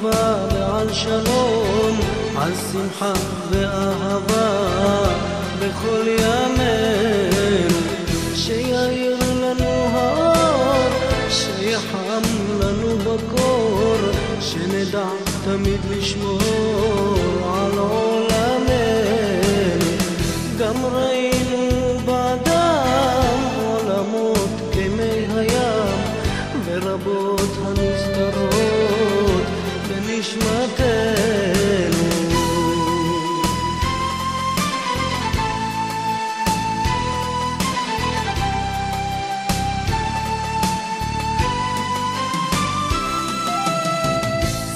טובה ועל שלום, על שמחה ואהבה בכל ימינו, שיאיר לנו האור, שיחם לנו בקור, שנדע תמיד לשמור על עולמנו. גם ראינו באדם עולמות כמי הים, ורבות הנסתרות בנשמתנו.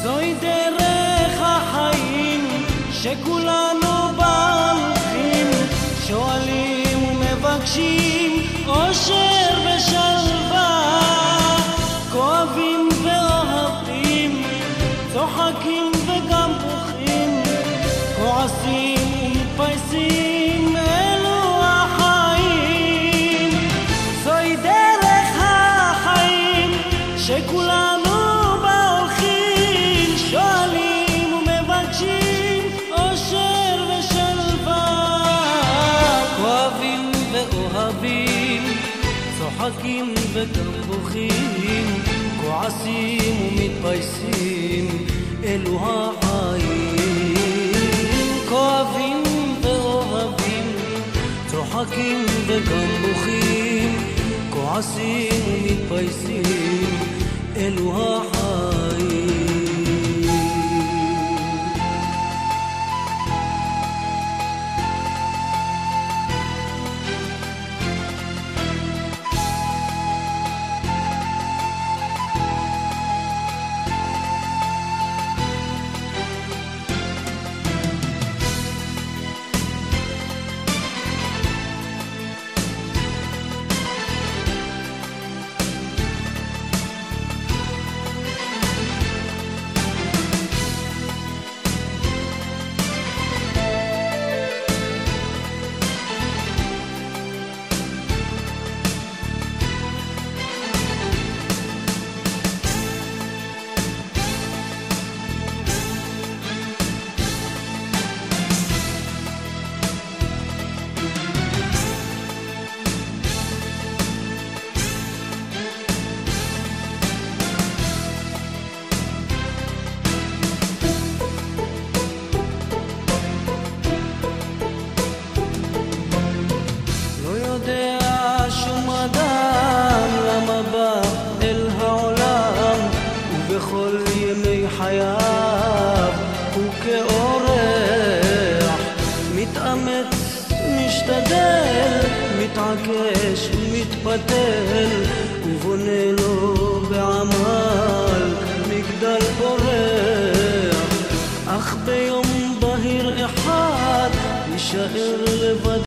זוהי דרך החיים שכולנו בהולכים, שואלים ומבקשים אושר ושלווה, כואבים ואוהבים, צוחקים וגם בוכים, כועסים ומתפייסים, אלו החיים. זוהי דרך החיים שכולנו בהולכים, שואלים ומבקשים אושר ושלווה, כואבים ואוהבים, צוחקים וגם בוכים, כועסים ומתפייסים, אלו החיים. כואבים ואוהבים, צוחקים וגם בוכים, כועסים ומתפייסים, אלו החיים. בכל ימי חייו הוא כאורח, מתאמץ, משתדל, מתעקש ומתפתל, ובונה לו בעמל מגדל פורח. אך ביום בהיר אחד יישאר